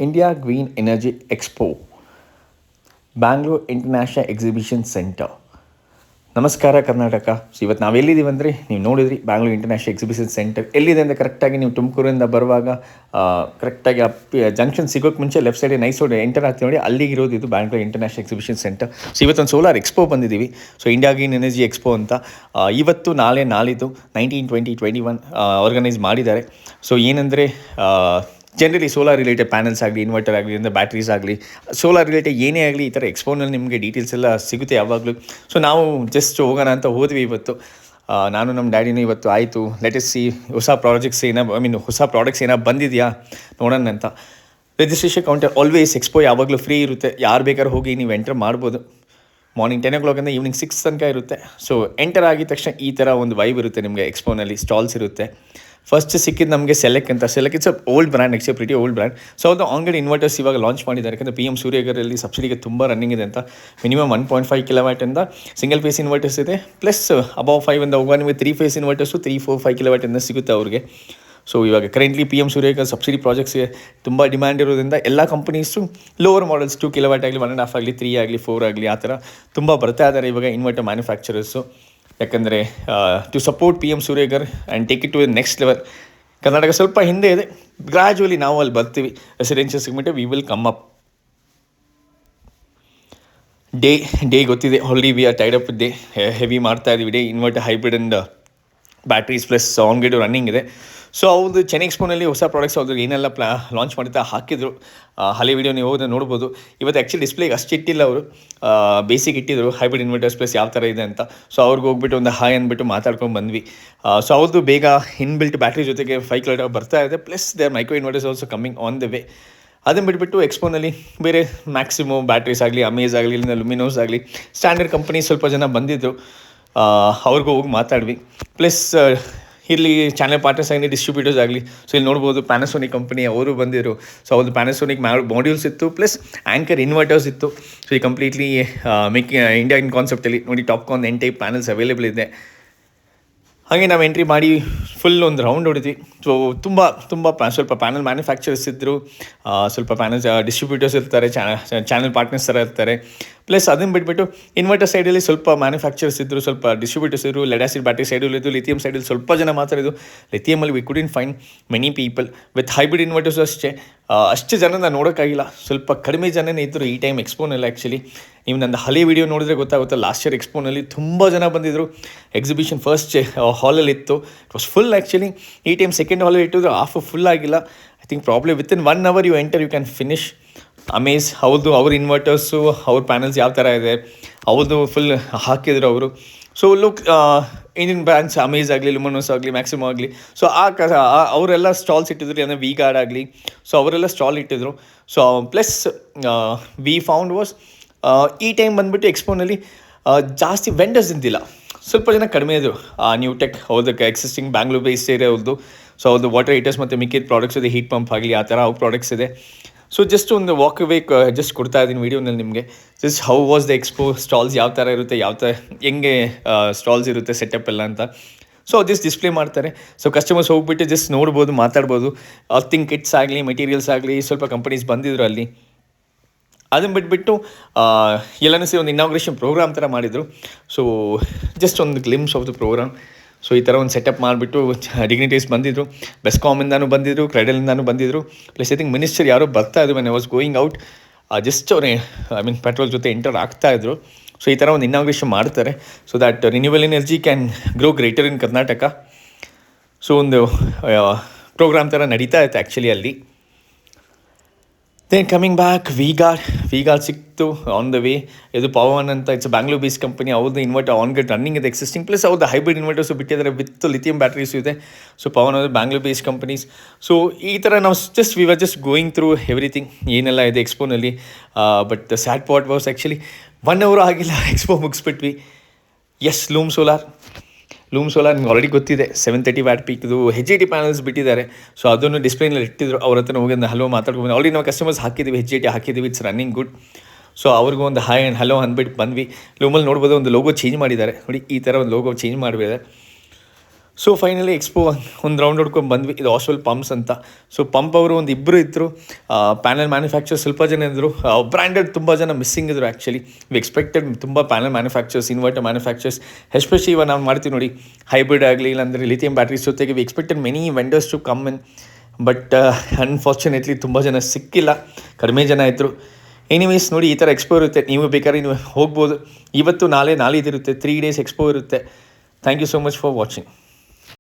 India green energy expo, Bangalore international exhibition centre. ನಮಸ್ಕಾರ Karnataka. So ಇವತ್ತು ನಾವು ಎಲ್ಲಿದ್ದೀವಿ ಅಂದರೆ, ನೀವು ನೋಡಿದ್ರಿ ಬ್ಯಾಂಗ್ಳೂರ್ ಇಂಟರ್ನ್ಯಾಷನಲ್ ಎಕ್ಸಿಬಿಷನ್ ಸೆಂಟರ್ ಎಲ್ಲಿದೆ ಅಂದರೆ, ಕರೆಕ್ಟಾಗಿ ನೀವು ತುಮಕೂರಿಂದ ಬರುವಾಗ ಕರೆಕ್ಟಾಗಿ ಜಂಕ್ಷನ್ ಸಿಗೋಕ್ಕೆ ಮುಂಚೆ left side nice road enter ಆಗ್ತೀವಿ ನೋಡಿ, ಅಲ್ಲಿಗೆ ಇರೋದು ಇದು Bangalore international exhibition centre. So ಇವತ್ತೊಂದು ಸೋಲಾರ್ ಎಕ್ಸ್ಪೋ ಬಂದಿದ್ದೀವಿ. So India green energy expo ಅಂತ ಇವತ್ತು ನಾಳಿದ್ದು 19-20-21 ಆರ್ಗನೈಸ್ ಮಾಡಿದ್ದಾರೆ. ಸೊ ಏನಂದರೆ ಜನರಲಿ ಸೋಲಾರ್ ರಿಲೇಟೆಡ್ ಪ್ಯಾನಲ್ಸ್ ಆಗಲಿ, ಇನ್ವರ್ಟರ್ ಆಗಲಿ, ಅಂದರೆ ಬ್ಯಾಟ್ರೀಸ್ ಆಗಲಿ, ಸೋಲಾರ್ ರಿಲೇಟೆಡ್ ಏನೇ ಆಗಲಿ, ಈ ಥರ ಎಕ್ಸ್ಪೋನಲ್ಲಿ ನಿಮಗೆ ಡೀಟೇಲ್ಸ್ ಎಲ್ಲ ಸಿಗುತ್ತೆ ಯಾವಾಗಲೂ. ಸೊ ನಾವು ಜಸ್ಟ್ ಹೋಗೋಣ ಅಂತ ಹೋದ್ವಿ ಇವತ್ತು. ನಾನು ನಮ್ಮ ಡ್ಯಾಡಿನೂ ಇವತ್ತು ಆಯಿತು ಲೆಟಸ್ ಸಿ ಹೊಸ ಪ್ರಾಡಕ್ಟ್ಸ್ ಏನೋ ಬಂದಿದೆಯಾ ನೋಡೋಣ ಅಂತ. ರಿಜಿಸ್ಟ್ರೇಷನ್ ಕೌಂಟರ್ ಆಲ್ವೇಸ್ ಎಕ್ಸ್ಪೋ ಯಾವಾಗಲೂ ಫ್ರೀ ಇರುತ್ತೆ, ಯಾರು ಬೇಕಾದ್ರೂ ಹೋಗಿ ನೀವು ಎಂಟರ್ ಮಾಡ್ಬೋದು. ಮಾರ್ನಿಂಗ್ 10 o'clock ಈವ್ನಿಂಗ್ 6 ತನಕ ಇರುತ್ತೆ. ಸೊ ಎಂಟರ್ ಆಗಿದ ತಕ್ಷಣ ಈ ಥರ ಒಂದು ವೈಬ್ ಇರುತ್ತೆ ನಿಮಗೆ. ಎಕ್ಸ್ಪೋನಲ್ಲಿ ಸ್ಟಾಲ್ಸ್ ಇರುತ್ತೆ. ಫಸ್ಟ್ ಸಿಕ್ಕಿದ್ದು ನಮಗೆ Selec it's old brand, actually pretty old brand. So ಅದು ಆನ್ಗಡೆ ಇನ್ವರ್ಟರ್ಸ್ ಇವಾಗ ಲಾಂಚ್ ಮಾಡಿದ್ದಾರೆ. ಯಾಕಂದರೆ PM ಸೂರ್ಯಗರಲ್ಲಿ ಸಬ್ಸಿಡಿಗೆ ತುಂಬ ರನ್ನಿಂಗ್ ಇದೆ ಅಂತ. Minimum 1.5 kW single phase inverters ಇದೆ, ಪ್ಲಸ್ ಅಬೌವ್ 5 ಇಂದ ಹೋಗುವ ನಿಮಗೆ 3 ಫೇಸ್ ಇನ್ವರ್ಟರ್ಸು 3, 4, 5 kW ಸಿಗುತ್ತೆ ಅವ್ರಿಗೆ. ಸೊ ಇವಾಗ ಕರೆಂಟ್ಲಿ PM ಸೂರ್ಯಗರ್ ಸಬ್ಸಿಡಿ ಪ್ರಾಜೆಕ್ಟ್ಸ್ಗೆ ತುಂಬ ಡಿಮ್ಯಾಂಡ್ ಇರೋದ್ರಿಂದ ಎಲ್ಲ ಕಂಪನೀಸು ಲೋವರ್ ಮಾಡಲ್ಸ್ 2 kW ಆಗಲಿ, 1.5 ಆಗಲಿ, 3 ಆಗಲಿ, 4 ಆಗಲಿ, ಆ ಥರ ತುಂಬ ಬರ್ತಾ ಇದ್ದಾರೆ ಇವಾಗ ಇನ್ವರ್ಟರ್ ಮ್ಯಾನುಫ್ಯಾಕ್ಚರರ್ಸು. ಯಾಕಂದರೆ to support PM Suryaghar and take it to next level. Karnataka ಸ್ವಲ್ಪ ಹಿಂದೆ ಇದೆ, ಗ್ರ್ಯಾಜುವಲಿ ನಾವು ಅಲ್ಲಿ ಬರ್ತೀವಿ. Residential segment we will come up. Deye ಗೊತ್ತಿದೆ, already we are tied up Deye, heavy ಮಾಡ್ತಾ ಇದ್ದೀವಿ Deye. Inverter hybrid and batteries plus on grid running ಇದೆ. ಸೊ ಅವ್ರದ್ದು ಚೆನ್ನೈ ಎಕ್ಸ್ಪೋನಲ್ಲಿ ಹೊಸ ಪ್ರಾಡಕ್ಟ್ಸ್ ಅವ್ರಿಗೆ ಏನೆಲ್ಲ ಲಾಂಚ್ ಮಾಡ್ತಾ ಹಾಕಿದ್ರು. ಹಳೆ ವೀಡಿಯೋ ನೀವು ಹೋದ್ರೆ ನೋಡ್ಬೋದು. ಇವತ್ತು ಆ್ಯಕ್ಚುಲಿ ಡಿಸ್ಪ್ಲೇಗೆ ಅಷ್ಟು ಇಟ್ಟಿಲ್ಲ ಅವರು, ಬೇಸಿಕ್ ಇಟ್ಟಿದ್ರು ಹೈಬ್ರಿಡ್ ಇನ್ವರ್ಟರ್ಸ್ ಪ್ಲಸ್ ಯಾವ ಥರ ಇದೆ ಅಂತ. ಸೊ ಅವ್ರಿಗೆ ಹೋಗ್ಬಿಟ್ಟು ಒಂದು ಹಾಯ್ ಅಂದ್ಬಿಟ್ಟು ಮಾತಾಡ್ಕೊಂಡು ಬಂದ್ವಿ. ಸೊ ಅವ್ರದ್ದು ಬೇಗ ಇನ್ಬಿಲ್ಟ್ ಬ್ಯಾಟ್ರಿ ಜೊತೆಗೆ 5 kW ಬರ್ತಾ ಇದೆ, plus they micro inverters also coming on the way. ಅದನ್ನು ಬಿಟ್ಬಿಟ್ಟು ಎಕ್ಸ್ಪೋನಲ್ಲಿ ಬೇರೆ ಮ್ಯಾಕ್ಸಿಮೋ ಬ್ಯಾಟ್ರೀಸ್ ಆಗಲಿ, ಅಮೇಜ್ ಆಗಲಿ, ಇಲ್ಲಿಂದ ಲುಮಿನೋಸ್ ಆಗಲಿ, ಸ್ಟ್ಯಾಂಡರ್ಡ್ ಕಂಪನಿ ಸ್ವಲ್ಪ ಜನ ಬಂದಿದ್ದರು. ಅವ್ರಿಗೂ ಹೋಗಿ ಮಾತಾಡ್ವಿ. ಪ್ಲಸ್ ಇಲ್ಲಿ ಚಾನಲ್ ಪಾರ್ಟ್ನರ್ಸ್ ಆಗಲಿ, ಡಿಸ್ಟ್ರಿಬ್ಯೂಟರ್ಸ್ ಆಗಲಿ. ಸೊ ಇಲ್ಲಿ ನೋಡ್ಬೋದು ಪ್ಯಾನಾಸೋನಿಕ್ ಕಂಪನಿ ಅವರು ಬಂದಿರು. ಸೊ ಅವ್ರದ್ದು ಪ್ಯಾನಾಸೋನಿಕ್ ಮಾಡ್ಯೂಲ್ಸ್ ಇತ್ತು, ಪ್ಲಸ್ ಆ್ಯಂಕರ್ ಇನ್ವರ್ಟರ್ಸ್ ಇತ್ತು. ಸೊ ಈ ಕಂಪ್ಲೀಟ್ಲಿ ಇಂಡಿಯನ್ ಕಾನ್ಸೆಪ್ಟಲ್ಲಿ ನೋಡಿ, ಟಾಪ್ಕಾನ್ N ಟೈಪ್ ಪ್ಯಾನಲ್ಸ್ ಅವೈಲೇಬಲ್ ಇದೆ. ಹಾಗೆ ನಾವು ಎಂಟ್ರಿ ಮಾಡಿ ಫುಲ್ ಒಂದು ರೌಂಡ್ ಹೊಡಿದ್ವಿ. ಸೊ ಸ್ವಲ್ಪ ಪ್ಯಾನಲ್ ಮ್ಯಾನುಫ್ಯಾಕ್ಚರರ್ಸ್ ಇದ್ದರು, ಸ್ವಲ್ಪ ಪ್ಯಾನಲ್ಸ್ ಡಿಸ್ಟ್ರಿಬ್ಯೂಟರ್ಸ್ ಇರ್ತಾರೆ, ಚಾನಲ್ ಪಾರ್ಟ್ನರ್ಸ್ ಥರ ಇರ್ತಾರೆ. ಪ್ಲಸ್ ಅದನ್ನು ಬಿಟ್ಬಿಟ್ಟು ಇನ್ವರ್ಟರ್ ಸೈಡಲ್ಲಿ ಸ್ವಲ್ಪ ಮ್ಯಾನುಫ್ಯಾಕ್ಚರ್ಸ್ ಇದ್ದರು, ಸ್ವಲ್ಪ ಡಿಸ್ಟ್ರಿಬ್ಯೂಟರ್ಸ್ ಇದ್ದರು. ಲೆಡ್ ಆಸಿಡ್ ಬ್ಯಾಟ್ರಿ ಸೈಡಲ್ಲಿ ಇದ್ದು, ಲಿಥಿಯಮ್ ಸೈಡಲ್ಲಿ ಸ್ವಲ್ಪ ಜನ ಮಾತ್ರ ಇದ್ದು. ಲಿಥಿಯಮಲ್ಲಿ we couldn't find many people. With hybrid inverters ಅಷ್ಟೇ ಅಷ್ಟು ಜನ ನೋಡೋಕ್ಕಾಗಿಲ್ಲ, ಸ್ವಲ್ಪ ಕಡಿಮೆ ಜನನೇ ಇದ್ದರು ಈ ಟೈಮ್ ಎಕ್ಸ್ಪೋನಲ್ಲಿ. ಆ್ಯಕ್ಚುಲಿ ನೀವು ನನ್ನ ಹಳೆ ವೀಡಿಯೋ ನೋಡಿದ್ರೆ ಗೊತ್ತಾಗುತ್ತೆ, ಲಾಸ್ಟ್ ಇಯರ್ ಎಕ್ಸ್ಪೋನಲ್ಲಿ ತುಂಬ ಜನ ಬಂದಿದ್ದರು. ಎಕ್ಸಿಬಿಷನ್ ಫಸ್ಟ್ ಹಾಲಲ್ಲಿ ಇತ್ತು, ಇಟ್ ವಾಸ್ ಫುಲ್. ಆ್ಯಕ್ಚುಲಿ ಈ ಟೈಮ್ ಸೆಕೆಂಡ್ ಹಾಲಲ್ಲಿ ಇಟ್ಟಿದ್ರು, ಹಾಫ್ ಫುಲ್ ಆಗಿಲ್ಲ. I think probably within 1 hour you enter you can finish. Amaze ಅವ್ರ ಇನ್ವರ್ಟರ್ಸು, ಅವ್ರ ಪ್ಯಾನಲ್ಸ್ ಯಾವ ಥರ ಇದೆ ಅವ್ರದ್ದು ಫುಲ್ ಹಾಕಿದ್ರು ಅವರು. So look Indian brands Amaze ಆಗಲಿ, ಲುಮಿನೋಸ್ ಆಗಲಿ, ಮ್ಯಾಕ್ಸಿಮೋ ಆಗಲಿ. ಸೊ ಅವರೆಲ್ಲ ಸ್ಟಾಲ್ಸ್ ಇಟ್ಟಿದ್ರು, ಅಂದರೆ ವಿ ಗಾರ್ಡ್ ಆಗಲಿ. ಸೊ ಅವರೆಲ್ಲ ಸ್ಟಾಲ್ ಇಟ್ಟಿದ್ರು. So plus we found was ಈ ಟೈಮ್ ಬಂದುಬಿಟ್ಟು ಎಕ್ಸ್ಪೋನಲ್ಲಿ ಜಾಸ್ತಿ ವೆಂಡರ್ಸ್ ಇದ್ದಿಲ್ಲ, ಸ್ವಲ್ಪ ಜನ ಕಡಿಮೆ ಇದ್ದರು. ನ್ಯೂ ಟೆಕ್ ಅವ್ರದಕ್ಕೆ ಎಕ್ಸಿಸ್ಟಿಂಗ್ ಬ್ಯಾಂಗ್ಳೂರ್ ಬೇಸ್ಡ್ ಏರಿಯಾ ಅವ್ರದ್ದು. ಸೊ ಅವ್ರದ್ದು ವಾಟರ್ ಹೀಟರ್ಸ್ ಮತ್ತು ಮಿಕ್ಕಿದ ಪ್ರಾಡಕ್ಟ್ಸ್ ಇದೆ, ಹೀಟ್ ಪಂಪ್ ಆಗಲಿ, ಆ ಥರ ಅವ್ರ ಪ್ರಾಡಕ್ಟ್ಸ್ ಇದೆ. ಸೊ ಜಸ್ಟ್ ಒಂದು ವಾಕ್ ಅವೇ ಜಸ್ಟ್ ಕೊಡ್ತಾ ಇದ್ದೀನಿ ವೀಡಿಯೋನಲ್ಲಿ ನಿಮಗೆ. Just how was the expo, stalls ಯಾವ ಥರ ಇರುತ್ತೆ, ಹೆಂಗೆ ಸ್ಟಾಲ್ಸ್ ಇರುತ್ತೆ, ಸೆಟಪ್ ಎಲ್ಲ ಅಂತ. ಸೊ ಜಸ್ಟ್ ಡಿಸ್ಪ್ಲೇ ಮಾಡ್ತಾರೆ. ಸೊ ಕಸ್ಟಮರ್ಸ್ ಹೋಗ್ಬಿಟ್ಟು ಜಸ್ಟ್ ನೋಡ್ಬೋದು, ಮಾತಾಡ್ಬೋದು. ಅರ್ಥಿಂಗ್ ಕಿಟ್ಸ್ ಆಗಲಿ, ಮೆಟೀರಿಯಲ್ಸ್ ಆಗಲಿ, ಸ್ವಲ್ಪ ಕಂಪನೀಸ್ ಬಂದಿದ್ರು ಅಲ್ಲಿ. ಅದನ್ನು ಬಿಟ್ಬಿಟ್ಟು ಎಲ್ಲನೂ ಸೇರಿ ಒಂದು ಇನಾಗ್ರೇಷನ್ ಪ್ರೋಗ್ರಾಮ್ ಥರ ಮಾಡಿದರು. ಸೊ ಜಸ್ಟ್ ಒಂದು glimpse of the program. So ಈ ಥರ ಒಂದು ಸೆಟಪ್ ಮಾಡಿಬಿಟ್ಟು ಡಿಗ್ನಿಟೀಸ್ ಬಂದಿದ್ದರು, ಬೆಸ್ಕಾಮಿಂದನೂ ಬಂದಿದ್ದರು, ಕ್ರೆಡಲಿಂದನೂ ಬಂದಿದ್ದರು. ಪ್ಲಸ್ ಐ ಥಿಂಕ್ ಮಿನಿಸ್ಟರ್ ಯಾರೋ ಬರ್ತಾಯಿದ್ರು. When I was going out, just ಅವರೇ ಪೆಟ್ರೋಲ್ ಜೊತೆ ಎಂಟರ್ ಆಗ್ತಾಯಿದ್ರು. ಸೊ ಈ ಥರ ಒಂದು ಇನಾಗ್ರೇಷನ್ ಮಾಡ್ತಾರೆ, so that renewal energy can grow greater in Karnataka. So ಒಂದು ಪ್ರೋಗ್ರಾಮ್ ಥರ ನಡೀತಾ ಇತ್ತು ಆ್ಯಕ್ಚುಲಿ ಅಲ್ಲಿ. Then coming back, V Guard ಸಿಕ್ತು ಆನ್ ದ ವೇ. ಇದು ಪವನ್ ಅಂತ, ಇಟ್ಸ್ ಬ್ಯಾಂಗ್ಳೂರ್ ಬೇಸ್ ಕಂಪನಿ. ಅವ್ರದ್ದು ಇನ್ವರ್ಟರ್ ಆನ್ ಗೇಟ್ ರನ್ನಿಂಗ್ ಇದೆ ಎಕ್ಸಿಸ್ಟಿಂಗ್, ಪ್ಲಸ್ ಅವ್ರದ್ದು ಹೈಬ್ರಿಡ್ ಇನ್ವರ್ಟರ್ಸು ಬಿಟ್ಟಿದ್ದಾರೆ ವಿತ್ ಲಿಥಿಯಮ್ ಬ್ಯಾಟ್ರೀಸು ಇದೆ. ಸೊ ಪವನ್ ಅವರು ಬ್ಯಾಂಗ್ಳೂರ್ ಬೇಸ್ ಕಂಪನೀಸ್. ಸೊ ಈ ಥರ ನಾವು we were just going through everything ಏನೆಲ್ಲ ಇದೆ ಎಕ್ಸ್ಪೋನಲ್ಲಿ. But the sad part was actually 1 hour ಆಗಿಲ್ಲ ಎಕ್ಸ್ಪೋ ಮುಗಿಸ್ಬಿಟ್ವಿ. ಎಸ್, ಲೂಮ್ ಸೋಲಾರ್ ನಿಮ್ಗೆ ಆಲ್ರೆಡಿ ಗೊತ್ತಿದೆ, 730 ವ್ಯಾಟ್ ಪೀಕ್ದು HIT ಪ್ಯಾನಲ್ಸ್ ಬಿಟ್ಟಿದ್ದಾರೆ. ಸೊ ಅದನ್ನು ಡಿಸ್ಪ್ಲೇನಲ್ಲಿ ಇಟ್ಟಿದ್ರು. ಅವ್ರ ಹತ್ರ ಹೋಗಿ ಹಲೋ ಮಾತಾಡ್ಕೊಂಡು ಆಲ್ರೆಡಿ ನಾವು ಕಸ್ಟಮರ್ಸ್ ಹಾಕಿದ್ದೀವಿ, HIT ಹಾಕಿದ್ದೀವಿ, ಇಟ್ಸ್ ರನ್ನಿಂಗ್ ಗುಡ್. ಸೊ ಅವ್ರಿಗೂ ಒಂದು ಹಾಯ್ ಆ್ಯಂಡ್ ಹಲೋ ಅಂದ್ಬಿಟ್ಟು ಬಂದ್ವಿ. ಲೂಮಲ್ಲಿ ನೋಡ್ಬೋದು ಒಂದು ಲೋಗೋ ಚೇಂಜ್ ಮಾಡಿದ್ದಾರೆ ನೋಡಿ, ಈ ಥರ ಒಂದು ಲೋಗೋ ಚೇಂಜ್ ಮಾಡಿದ್ದಾರೆ. ಸೊ ಫೈನಲಿ ಎಕ್ಸ್ಪೋ ಒಂದು ರೌಂಡ್ ಹೊಡ್ಕೊಂಡು ಬಂದ್ವಿ. ಇದು ಆಸ್ವೆಲ್ ಪಂಪ್ಸ್ ಅಂತ. ಸೊ ಪಂಪ್ ಅವರು ಒಂದು ಇಬ್ಬರು ಇದ್ದರು, ಪ್ಯಾನಲ್ ಮ್ಯಾನುಫ್ಯಾಕ್ಚರ್ಸ್ ಸ್ವಲ್ಪ ಜನ ಇದ್ದರು, ಬ್ರ್ಯಾಂಡೆಡ್ ತುಂಬ ಜನ ಮಿಸ್ಸಿಂಗ್ ಇದ್ದರು. ಆ್ಯಕ್ಚುಲಿ ವಿ ಎಕ್ಸ್ಪೆಕ್ಟೆಡ್ ತುಂಬ panel manufacturers, inverter manufacturers, especially ಇವಾಗ ನಾವು ಮಾಡ್ತೀವಿ ನೋಡಿ ಹೈಬ್ರಿಡ್ ಆಗಲಿ ಇಲ್ಲಾಂದರೆ ಲಿಥಿಯಂ ಬ್ಯಾಟ್ರೀಸ್ ಜೊತೆಗೆ we expected many vendors to come in. But unfortunately ತುಂಬ ಜನ ಸಿಕ್ಕಿಲ್ಲ, ಕಡಿಮೆ ಜನ ಇದ್ದರು. ಎನಿವೇಸ್ ನೋಡಿ, ಈ ಥರ ಎಕ್ಸ್ಪೋ ಇರುತ್ತೆ. ನೀವು ಬೇಕಾದ್ರೆ ನೀವು ಹೋಗ್ಬೋದು. ಇವತ್ತು ನಾಳೆ ನಾಳಿದ್ದಿರುತ್ತೆ, 3 days ಎಕ್ಸ್ಪೋ ಇರುತ್ತೆ. Thank you so much for watching.